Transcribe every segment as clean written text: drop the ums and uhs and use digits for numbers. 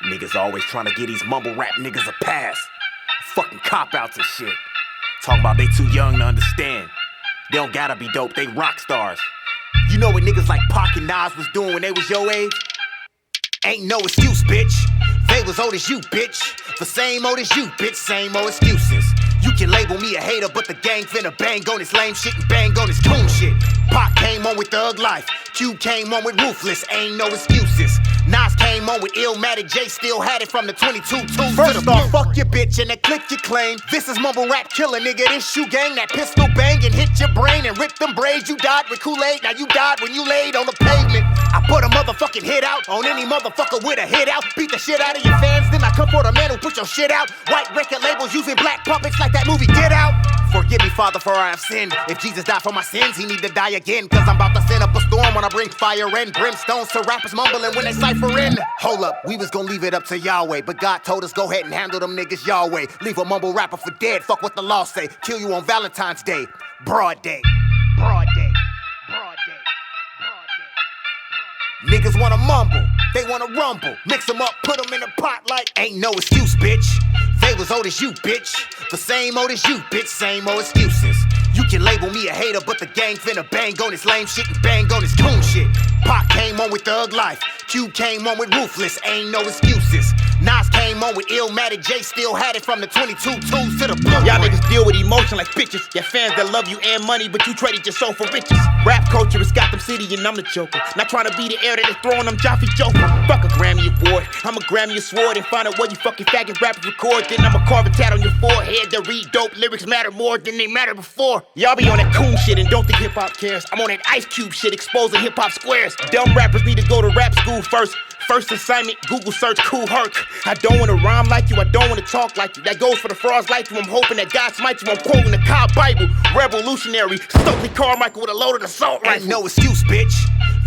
Niggas always trying to get these mumble rap niggas a pass. Fucking cop-outs and shit. Talking about they too young to understand. They don't gotta be dope, they rock stars. You know what niggas like Pac and Nas was doing when they was your age? Ain't no excuse, bitch. They was old as you, bitch. The same old as you, bitch, same old excuses. You can label me a hater, but the gang finna bang on this lame shit and bang on this coon shit. Pac came on with Thug Life, Q came on with Ruthless, ain't no excuses. Nas came on with Illmatic, J still had it from the 22 tunes. First off, fuck your bitch and then click your claim. This is mumble rap killer, nigga, this shoe gang. That pistol bang and hit your brain and rip them braids. You died with Kool-Aid, now you died when you laid on the pavement. I put a motherfucking hit out on any motherfucker with a hit out. Beat the shit out of your fans, then I come for the man who put your shit out. White record labels using black puppets like that movie Get Out. Forgive me, Father, for I have sinned. If Jesus died for my sins, he need to die again. Cause I'm about to send up a storm when I bring fire and brimstones to rappers mumbling when they cipher in. Hold up, we was gonna leave it up to Yahweh, but God told us go ahead and handle them niggas your way. Leave a mumble rapper for dead, fuck what the law say. Kill you on Valentine's Day, broad day. Broad day, broad day, broad day. Niggas wanna mumble, they wanna rumble. Mix them up, put them in a pot like ain't no excuse, bitch. They was old as you, bitch. The same old as you, bitch, same old excuses. You can label me a hater, but the gang finna bang on this lame shit and bang on this coon shit. Pac came on with Thug Life, Q came on with Ruthless, ain't no excuses. Nas came on with Illmatic, J still had it from the 22 tunes to the blue. Y'all niggas deal with emotion like bitches. Your fans that love you and money, but you traded your soul for riches. Rap culture is Gotham City and I'm the Joker. Not trying to be the air that is throwing them Joffy Joker. Fuck a Grammy award, I'ma Grammy a sword and find out what you fucking faggot rappers record. Then I'ma carve a tat on your forehead that read dope. Lyrics matter more than they mattered before. Y'all be on that coon shit and don't think hip-hop cares. I'm on that Ice Cube shit exposing hip-hop squares. Dumb rappers need to go to rap school first. First assignment, Google search Cool Herc. I don't wanna rhyme like you, I don't wanna talk like you. That goes for the frauds like you, I'm hoping that God smites you. I'm quoting the Cobb Bible, revolutionary. Stokely Carmichael with a loaded assault rifle. Ain't no excuse, bitch.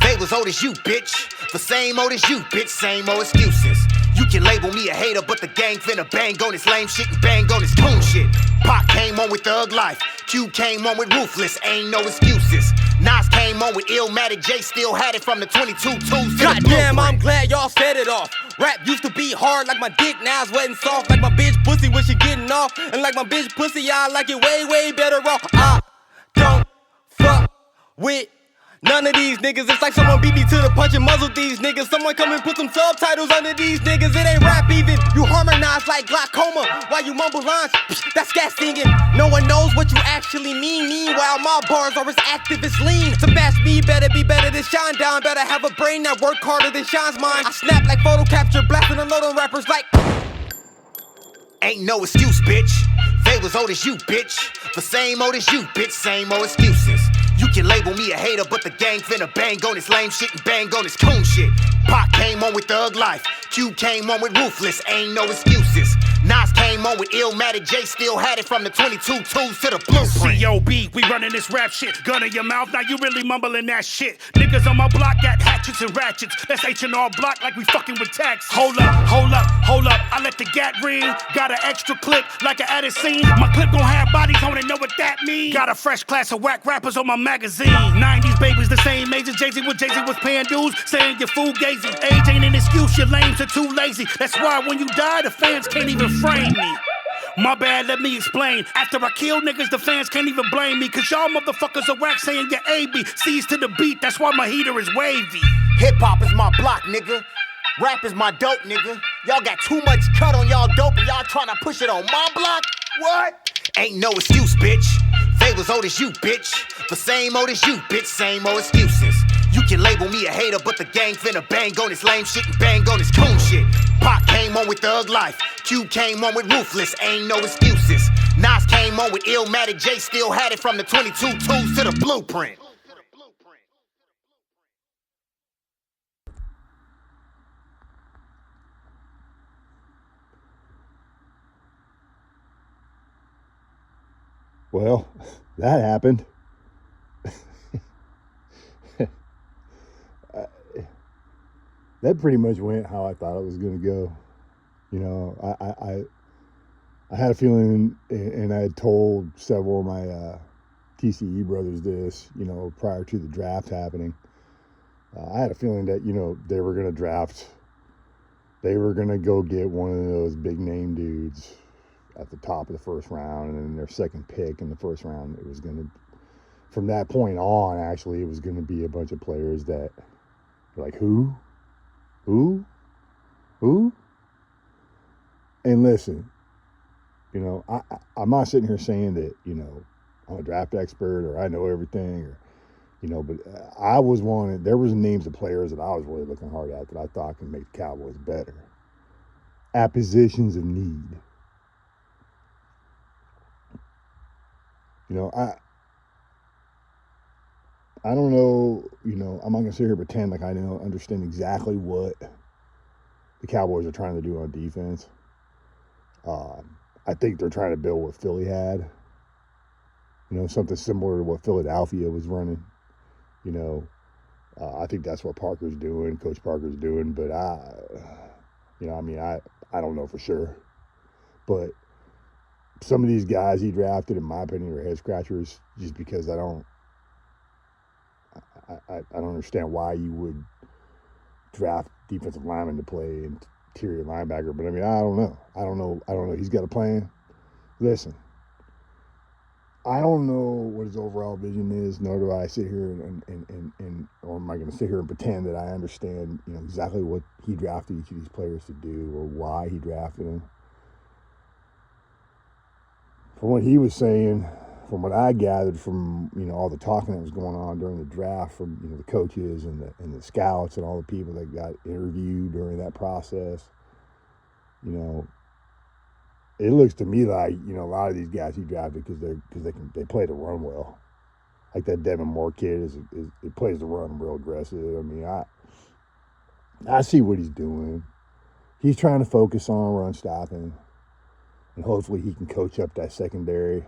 They was old as you, bitch. The same old as you, bitch, same old excuses. You can label me a hater, but the gang finna bang on this lame shit and bang on this coon shit. Pac came on with Thug Life, Q came on with Ruthless, ain't no excuses. Nas came on with Illmatic, J still had it from the 22 tunes to the Goddamn, I'm glad y'all said it off. Rap used to be hard like my dick, now it's wet and soft. Like my bitch pussy when she getting off. And like my bitch pussy, I like it way, way better off. I don't fuck with none of these niggas. It's like someone beat me to the punch and muzzled these niggas. Someone come and put some subtitles under these niggas. It ain't rap even. You harmonize like glaucoma while you mumble lines. That's gas singing. No one knows what you actually mean. Meanwhile, my bars are as active as lean. To match me, better be better than Shine Down. Better have a brain that work harder than Shine's mine. I snap like photo capture, blasting and load on rappers like. Ain't no excuse, bitch. They was old as you, bitch. The same old as you, bitch, same old excuses. You can label me a hater, but the gang finna bang on this lame shit and bang on this coon shit. Pac came on with Thug Life, Q came on with Ruthless, ain't no excuses. Nas came on with Illmatic, J still had it from the 22 tunes to the blueprint. C.O.B., we running this rap shit. Gun in your mouth, now you really mumbling that shit. Niggas on my block got hatchets and ratchets. That's H&R Block like we fucking with tax. Hold up, hold up, hold up. I let the gat ring. Got an extra clip like an added scene. My clip gon' have bodies on it, know what that mean. Got a fresh class of whack rappers on my magazine. 90s babies the same age as Jay-Z when Jay-Z was paying dues. Saying you're fugazi. Age ain't an excuse, your lames are too lazy. That's why when you die, the fans can't even frame me. My bad, let me explain. After I kill niggas, the fans can't even blame me. Cause y'all motherfuckers are whack saying you're A-B. C's to the beat, that's why my heater is wavy. Hip-hop is my block, nigga. Rap is my dope, nigga. Y'all got too much cut on y'all dope and y'all tryna push it on my block? What? Ain't no excuse, bitch. They was old as you, bitch. The same old as you, bitch, same old excuses. You can label me a hater, but the gang finna bang on this lame shit and bang on this coon shit. Pac came on with Thug Life, Q came on with Ruthless, ain't no excuses. Nas came on with Illmatic, J still had it from the 22 tunes to the blueprint. Well, that happened. That pretty much went how I thought it was going to go. You know, I had a feeling, and I had told several of my TCE brothers this, you know, prior to the draft happening. I had a feeling that, you know, they were going to draft they were going to go get one of those big name dudes at the top of the first round, and then their second pick in the first round, it was going to, from that point on, actually, it was going to be a bunch of players that were like, who? And listen, you know, I'm not sitting here saying that, you know, I'm a draft expert or I know everything, or, you know, but I was wanting, there was names of players that I was really looking hard at that I thought could make the Cowboys better at positions of need. You know, I don't know, you know, I'm not going to sit here and pretend like I don't understand exactly what the Cowboys are trying to do on defense. I think they're trying to build what Philly had. You know, something similar to what Philadelphia was running. You know, I think that's what Parker's doing, Coach Parker's doing. But you know, I mean, I don't know for sure. But some of these guys he drafted, in my opinion, are head scratchers just because I don't understand why you would draft defensive lineman to play interior linebacker. But I mean, I don't know. He's got a plan. Listen, I don't know what his overall vision is, nor do I sit here and or am I going to sit here and pretend that I understand, you know, exactly what he drafted each of these players to do or why he drafted them. From what he was saying, from what I gathered from, you know, all the talking that was going on during the draft from, you know, the coaches and the scouts and all the people that got interviewed during that process, you know, it looks to me like, you know, a lot of these guys he drafted because they play the run well. Like that Devin Moore kid it plays the run real aggressive. I mean, I see what he's doing. He's trying to focus on run stopping, and hopefully he can coach up that secondary,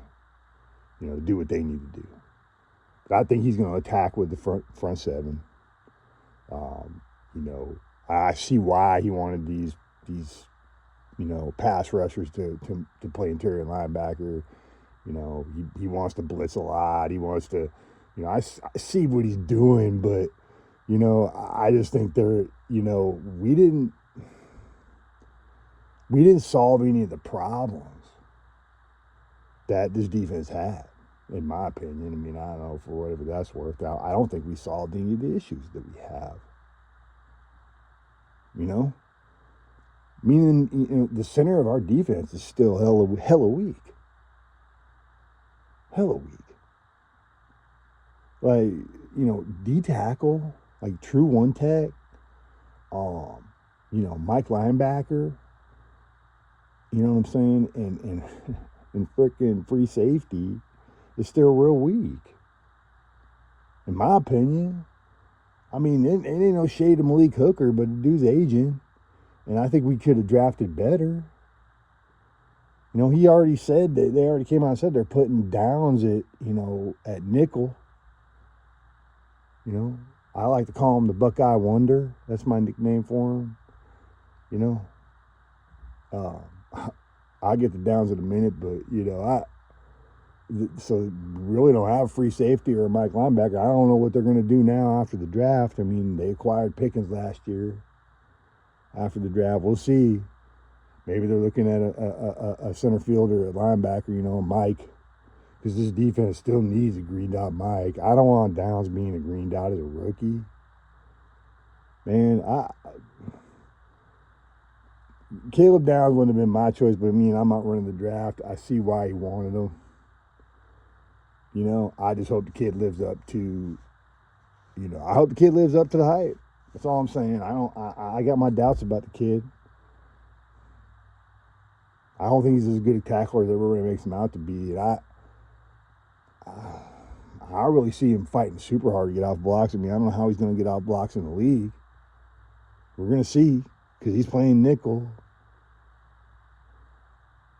you know, to do what they need to do. But I think he's going to attack with the front seven. You know, I see why he wanted these you know, pass rushers to play interior linebacker. You know, he wants to blitz a lot. He wants to, you know, I see what he's doing, but, you know, I just think they're, you know, we didn't solve any of the problems that this defense had, in my opinion. I mean, I don't know, for whatever that's worth. I don't think we solved any of the issues that we have. You know? Meaning, you know, the center of our defense is still hella weak. Hella weak. Like, you know, D-tackle, like true one tech, you know, Mike linebacker, you know what I'm saying? And freaking free safety is still real weak. In my opinion. I mean, it ain't no shade to Malik Hooker, but the dude's aging. And I think we could have drafted better. You know, he already said that they already came out and said they're putting Downs at, you know, at nickel. You know, I like to call him the Buckeye Wonder. That's my nickname for him. You know, I'll get the Downs in a minute, but, you know, so really don't have a free safety or a Mike linebacker. I don't know what they're going to do now after the draft. I mean, they acquired Pickens last year. After the draft, we'll see. Maybe they're looking at a center fielder, a linebacker, you know, a Mike, because this defense still needs a green dot Mike. I don't want Downs being a green dot as a rookie. Man, Caleb Downs wouldn't have been my choice, but I mean, I'm not running the draft. I see why he wanted him. You know, I just hope the kid lives up to, you know, I hope the kid lives up to the hype. That's all I'm saying. I got my doubts about the kid. I don't think he's as good a tackler as everybody makes him out to be. And I really see him fighting super hard to get off blocks. I mean, I don't know how he's going to get off blocks in the league. We're going to see, because he's playing nickel.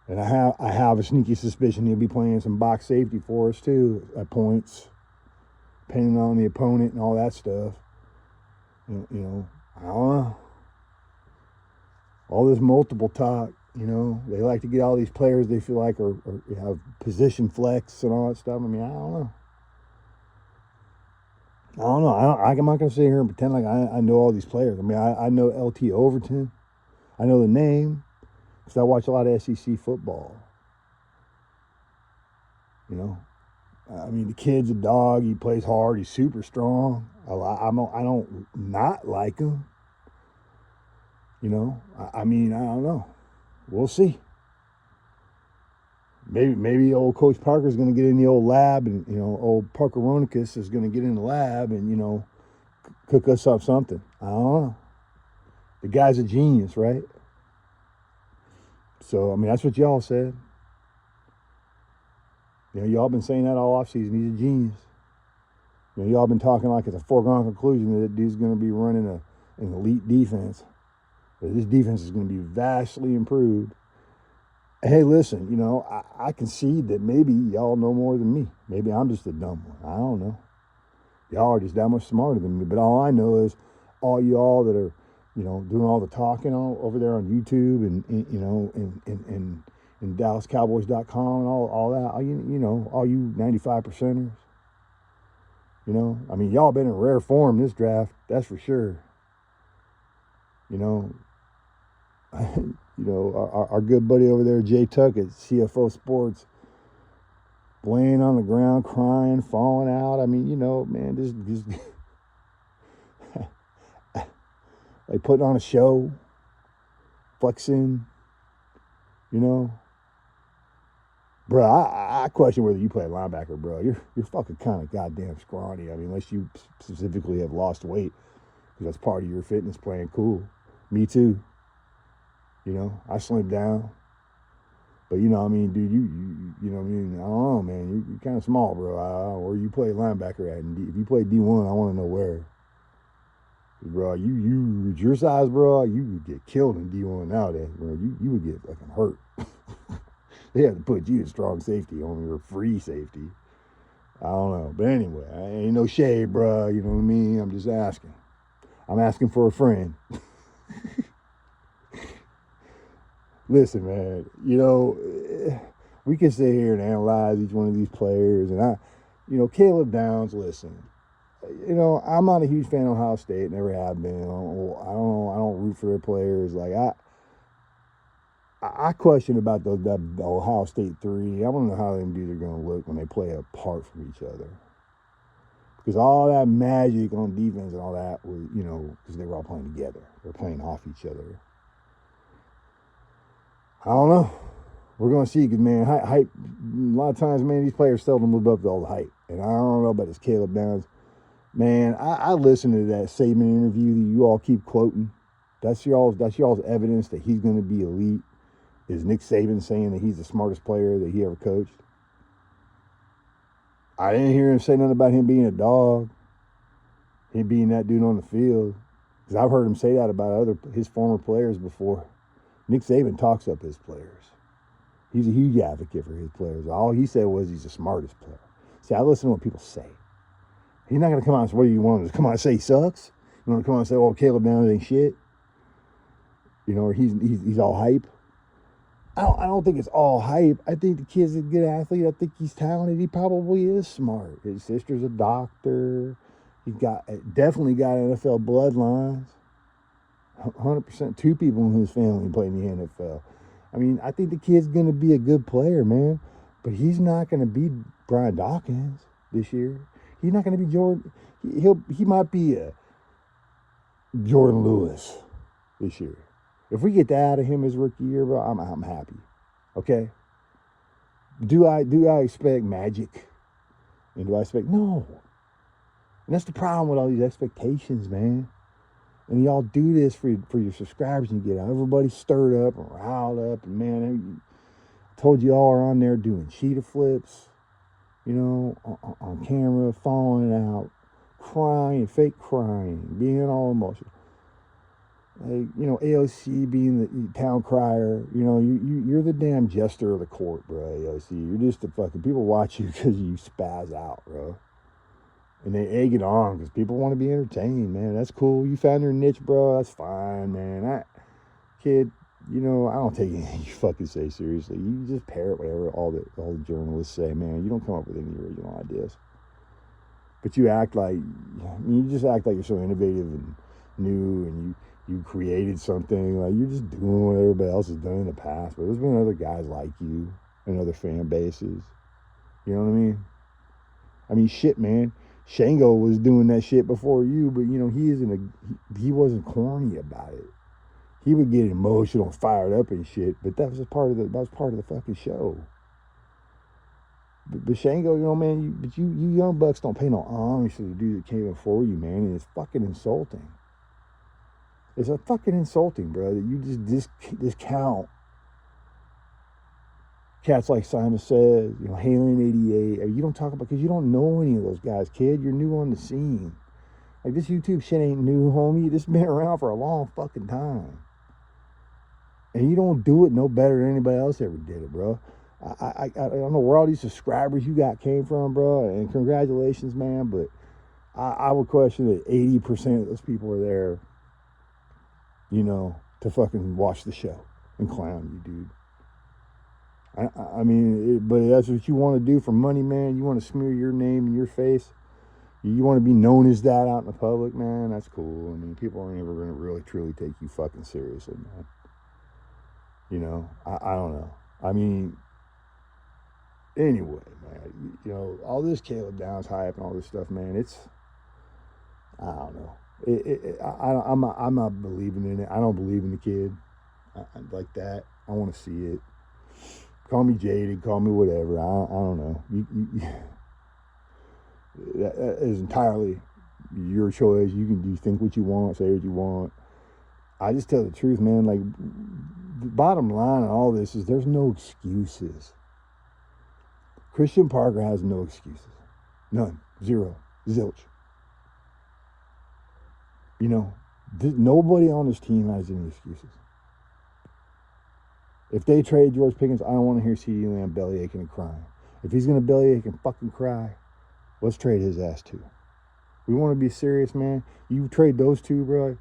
And I have a sneaky suspicion he'll be playing some box safety for us too at points, depending on the opponent and all that stuff. You know, I don't know. All this multiple talk, you know, they like to get all these players they feel like are have position flex and all that stuff. I mean, I don't know. I'm not going to sit here and pretend like I know all these players. I mean, I know LT Overton. I know the name because I watch a lot of SEC football. You know, I mean, the kid's a dog. He plays hard. He's super strong. I don't not like him. You know, I mean, I don't know. We'll see. Maybe old Coach Parker's going to get in the old lab, and old Parker Ronicus is going to get in the lab and cook us up something. I don't know. The guy's a genius, right? So I mean, that's what y'all said. Y'all been saying that all offseason. He's a genius. Y'all been talking like it's a foregone conclusion that dude's going to be running an elite defense. But this defense is going to be vastly improved. Hey, listen, I concede that maybe y'all know more than me. Maybe I'm just a dumb one. I don't know. Y'all are just that much smarter than me. But all I know is all y'all that are, doing all the talking over there on YouTube and DallasCowboys.com and all that, all you 95%ers. I mean, y'all been in rare form this draft, that's for sure. Our good buddy over there, Jay Tuckett, CFO Sports, laying on the ground, crying, falling out. I mean, man, just like putting on a show, flexing, Bro, I question whether you play linebacker, bro. You're fucking kind of goddamn scrawny. I mean, unless you specifically have lost weight, because that's part of your fitness playing cool. Me too. I slimmed down. But I mean, dude, you know what I mean? I don't know, man. You're kind of small, bro. Where you play linebacker at? And if you play D1, I want to know where. Bro, you your size, bro, you would get killed in D1 nowadays, bro. You would get fucking hurt. They had to put you in strong safety on your free safety. I don't know. But anyway, I ain't no shade, bro. You know what I mean? I'm just asking. I'm asking for a friend. Listen, man, we can sit here and analyze each one of these players. And Caleb Downs, listen, I'm not a huge fan of Ohio State, never have been. I don't root for their players. Like, I question about the Ohio State 3. I want to know how them dudes are going to look when they play apart from each other. Because all that magic on defense and all that was, because they were all playing together. They're playing off each other. I don't know. We're going to see, because, man, hype, a lot of times, man, these players seldom live up to all the hype. And I don't know about this Caleb Downs. Man, I listened to that Saban interview that you all keep quoting. That's y'all's evidence that he's going to be elite. Is Nick Saban saying that he's the smartest player that he ever coached? I didn't hear him say nothing about him being a dog. Him being that dude on the field. Because I've heard him say that about his former players before. Nick Saban talks up his players. He's a huge advocate for his players. All he said was he's the smartest player. See, I listen to what people say. He's not going to come out and say, what do you want him to come out and say he sucks? You want to come out and say, oh, Caleb Downs ain't shit? Or he's all hype? I don't think it's all hype. I think the kid's a good athlete. I think he's talented. He probably is smart. His sister's a doctor. He's definitely got NFL bloodlines. 100%. 2 people in his family play in the NFL. I mean, I think the kid's going to be a good player, man. But he's not going to be Brian Dawkins this year. He's not going to be Jordan. He might be a Jordan Lewis this year. If we get that out of him his rookie year, bro, I'm happy. Okay? Do I expect magic? And do I expect no? And that's the problem with all these expectations, man. And y'all do this for your subscribers, and you get everybody stirred up and riled up. And man, I told you all are on there doing cheetah flips, on camera, falling out, crying, fake crying, being all emotional. Like, AOC being the town crier, you're the damn jester of the court, bro, AOC. You're just the fucking, people watch you because you spaz out, bro. And they egg it on because people want to be entertained, man. That's cool. You found your niche, bro. That's fine, man. Kid, I don't take anything you fucking say seriously. You just parrot whatever all the journalists say, man. You don't come up with any original ideas. But you just act like you're so innovative and new, and you created something. Like, you're just doing what everybody else has done in the past. But there's been other guys like you and other fan bases. You know what I mean? I mean, shit, man. Shango was doing that shit before you, but you know, he wasn't corny about it. He would get emotional, fired up and shit, but that was part of the fucking show. But Shango, you know, man, you young bucks don't pay no homage to the dude that came before you, man, and it's fucking insulting. It's a fucking insulting, bro, that you just discount cats like Simon Says, you know, Halen 88. You don't talk about, because you don't know any of those guys, kid. You're new on the scene. Like, this YouTube shit ain't new, homie. This has been around for a long fucking time. And you don't do it no better than anybody else ever did it, bro. I don't know where all these subscribers you got came from, bro. And congratulations, man. But I would question that 80% of those people are there, you know, to fucking watch the show and clown you, dude. I mean, but that's what you want to do for money, man. You want to smear your name and your face. You want to be known as that out in the public, man. That's cool. I mean, people aren't ever going to really, truly take you fucking seriously, man. You know, I don't know. I mean, anyway, man, you know, all this Caleb Downs hype and all this stuff, man, I don't know. I'm not believing in it. I don't believe in the kid like that. I want to see it. Call me jaded, call me whatever. I don't know. That is entirely your choice. You can think what you want, say what you want. I just tell the truth, man. Like, the bottom line on all this is there's no excuses. Christian Parker has no excuses. None. Zero. Zilch. You know, nobody on this team has any excuses. If they trade George Pickens, I don't want to hear CeeDee Lamb belly aching and crying. If he's going to belly ache and fucking cry, let's trade his ass too. We want to be serious, man. You trade those two, bro,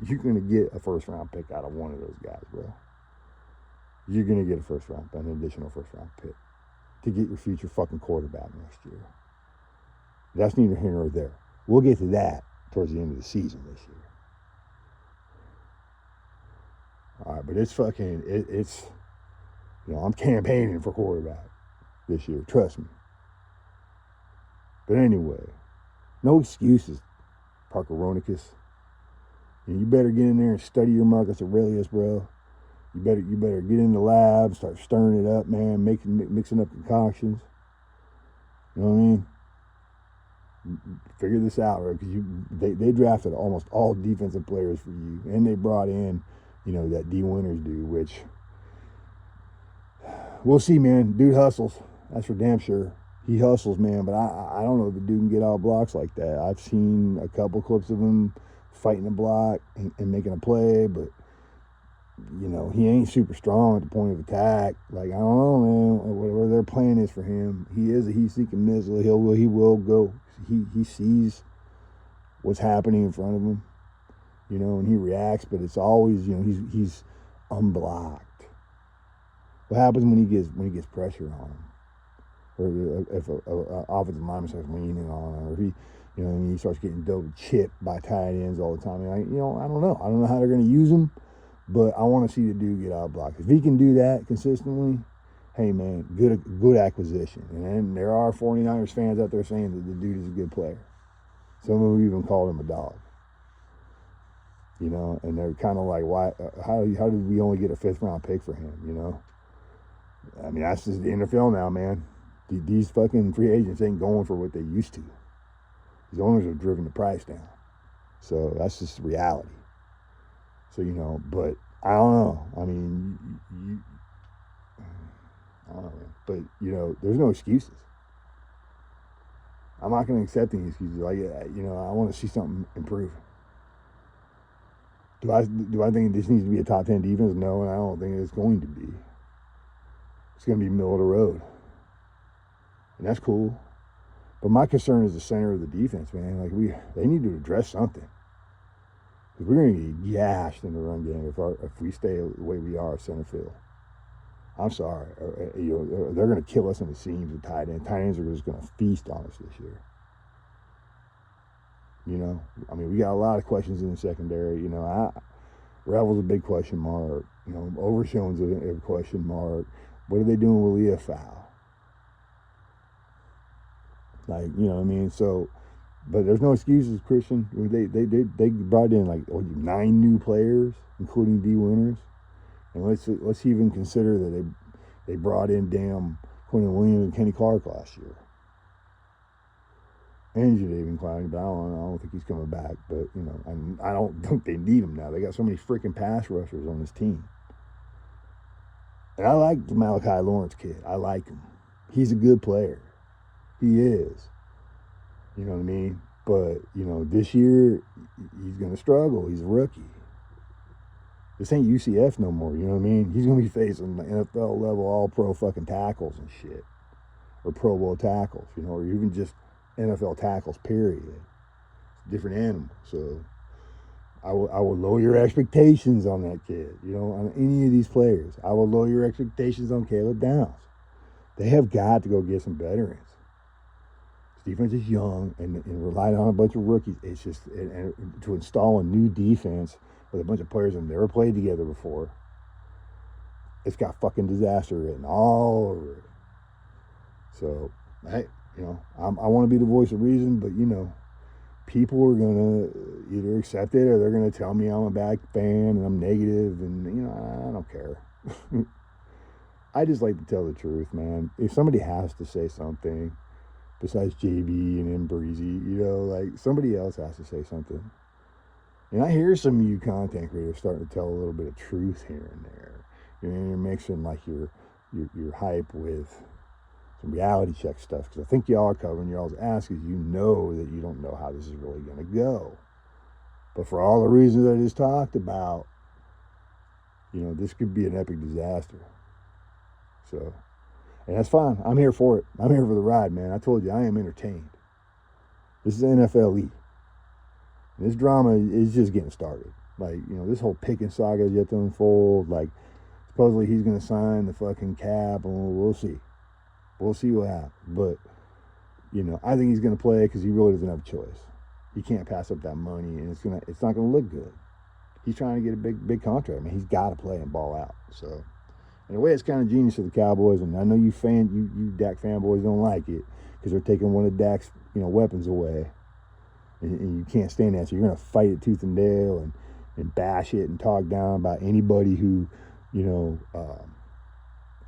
you're going to get a first-round pick out of one of those guys, bro. You're going to get an additional first-round pick to get your future fucking quarterback next year. That's neither here nor there. We'll get to that towards the end of the season this year. All right, but it's fucking, it's, you know, I'm campaigning for quarterback this year. Trust me. But anyway, no excuses, Parker Ronicus. You better get in there and study your Marcus Aurelius, bro. You better get in the lab, start stirring it up, man, mixing up concoctions. You know what I mean? Figure this out, right? Because they drafted almost all defensive players for you, and they brought in, you know, that D. Winters dude, which we'll see, man. Dude hustles. That's for damn sure. He hustles, man, but I don't know if the dude can get out blocks like that. I've seen a couple clips of him fighting a block and making a play, but, you know, he ain't super strong at the point of attack. Like, I don't know, man, whatever their plan is for him. He is a heat-seeking missile. He will go. He sees what's happening in front of him, you know, and he reacts, but it's always, you know, he's unblocked. What happens when he gets pressure on him? Or if an offensive lineman starts leaning on him, or if he, you know, he starts getting double chipped by tight ends all the time. You know, I don't know. I don't know how they're going to use him, but I want to see the dude get out blocked. If he can do that consistently, hey, man, good acquisition. And then there are 49ers fans out there saying that the dude is a good player. Some of them even called him a dog. You know, and they're kind of like, why? How did we only get a 5th-round pick for him, you know? I mean, that's just the NFL now, man. These fucking free agents ain't going for what they used to. These owners have driven the price down. So that's just reality. So, you know, but I don't know. I mean, I don't know, man. But, you know, there's no excuses. I'm not going to accept any excuses. Like, you know, I want to see something improve. Do I think this needs to be a top 10 defense? No, and I don't think it's going to be. It's going to be middle of the road. And that's cool. But my concern is the center of the defense, man. Like, they need to address something. Because we're going to get gashed in the run game if we stay the way we are at center field. I'm sorry. You know, they're going to kill us in the seams with tight ends. Tight ends are just going to feast on us this year. You know? I mean, we got a lot of questions in the secondary. You know, Revel's a big question mark. You know, Overshone's a question mark. What are they doing with Leah Fowl? Like, you know what I mean? So, but there's no excuses, Christian. They brought in like 9 new players, including D Winners. And let's even consider that they brought in damn Quentin Williams and Kenny Clark last year. And Jadavian Clowney, but I don't think he's coming back. But, you know, and I don't think they need him now. They got so many freaking pass rushers on this team. And I like the Malachi Lawrence kid. I like him. He's a good player. He is. You know what I mean? But, you know, this year, he's going to struggle. He's a rookie. This ain't UCF no more, you know what I mean? He's going to be facing the NFL level all-pro fucking tackles and shit. Or Pro Bowl tackles, you know, or even just NFL tackles, period. It's a different animal. So I will lower your expectations on that kid, you know, on any of these players. I will lower your expectations on Caleb Downs. They have got to go get some veterans. This defense is young and relied on a bunch of rookies. It's just, and to install a new defense with a bunch of players that never played together before, it's got fucking disaster written all over it. So, hey, you know, I want to be the voice of reason, but, you know, people are going to either accept it or they're going to tell me I'm a bad fan and I'm negative, and, you know, I don't care. I just like to tell the truth, man. If somebody has to say something besides JB and Breezy, you know, like, somebody else has to say something. And I hear some of you content creators starting to tell a little bit of truth here and there. You know, you're mixing like your hype with some reality check stuff, because I think y'all are covering y'all's ass because you know that you don't know how this is really going to go. But for all the reasons I just talked about, you know, this could be an epic disaster. So, and that's fine. I'm here for it. I'm here for the ride, man. I told you, I am entertained. This is NFLE. This drama is just getting started. Like, you know, this whole Pickens saga is yet to unfold. Like, supposedly he's going to sign the fucking cap, and we'll see. We'll see what happens. But, you know, I think he's going to play because he really doesn't have a choice. He can't pass up that money, and it's not going to look good. He's trying to get a big contract. I mean, he's got to play and ball out. So, in a way, it's kind of genius for the Cowboys, and I know you Dak fanboys don't like it because they're taking one of Dak's, you know, weapons away. And you can't stand that, so you're going to fight it tooth and nail and bash it and talk down about anybody who, you know,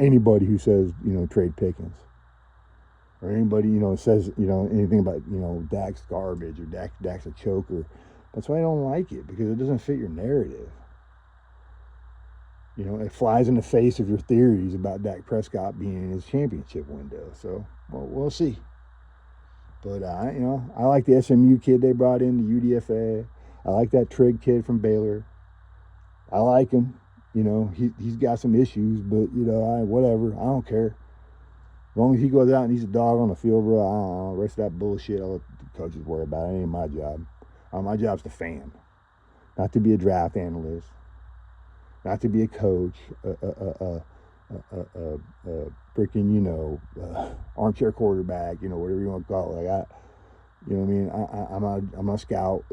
anybody who says, you know, trade Pickens. Or anybody, you know, says, you know, anything about, you know, Dak's garbage or Dak's a choker. That's why I don't like it, because it doesn't fit your narrative. You know, it flies in the face of your theories about Dak Prescott being in his championship window. So, well, we'll see. But, you know, I like the SMU kid they brought in, the UDFA. I like that Trigg kid from Baylor. I like him. You know, he's got some issues, but, you know, whatever. I don't care. As long as he goes out and he's a dog on the field, bro, I don't know. The rest of that bullshit, I'll let the coaches worry about it. It ain't my job. My job's to fan, not to be a draft analyst, not to be a coach, freaking, you know, armchair quarterback, you know, whatever you want to call it. Like, you know what I mean? I'm a scout.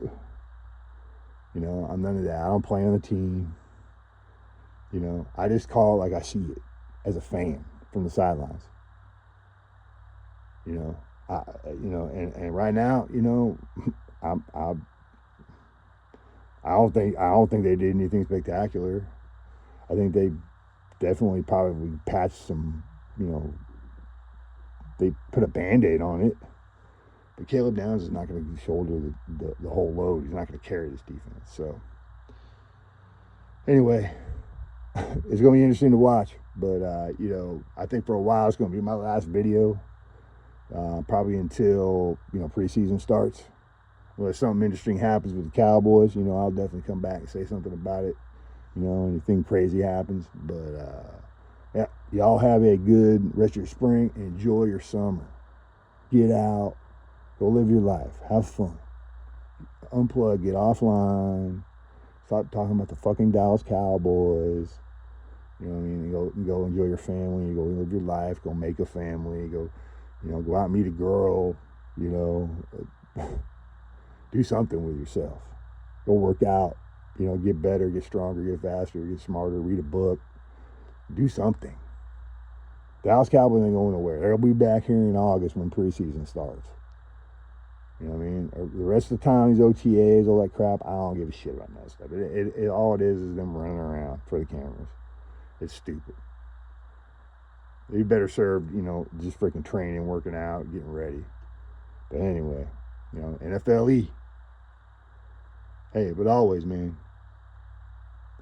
You know, I'm none of that. I don't play on the team. You know, I just call it like I see it as a fan from the sidelines. You know, and right now, you know, I don't think they did anything spectacular. I think they definitely probably patched some, you know, they put a Band-Aid on it. But Caleb Downs is not going to shoulder the whole load. He's not going to carry this defense. So, anyway, it's going to be interesting to watch. But, you know, I think for a while it's going to be my last video. Probably until, you know, preseason starts. Unless something interesting happens with the Cowboys, you know, I'll definitely come back and say something about it. You know, anything crazy happens. But, yeah, y'all have a good rest of your spring. Enjoy your summer. Get out. Go live your life. Have fun. Unplug. Get offline. Stop talking about the fucking Dallas Cowboys. You know what I mean? Go enjoy your family. Go live your life. Go make a family. Go, you know, go out and meet a girl. You know, do something with yourself. Go work out. you know, get better, get stronger, get faster, get smarter, read a book, do something. Dallas Cowboys ain't going nowhere. They'll be back here in August when preseason starts. You know what I mean? The rest of the time, these OTAs, all that crap, I don't give a shit about that stuff. All it is them running around for the cameras. It's stupid. They better serve, you know, just freaking training, working out, getting ready. But anyway, you know, NFLE. Hey, but always, man,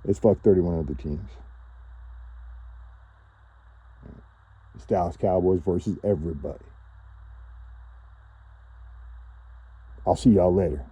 it's fuck 31 other teams. It's Dallas Cowboys versus everybody. I'll see y'all later.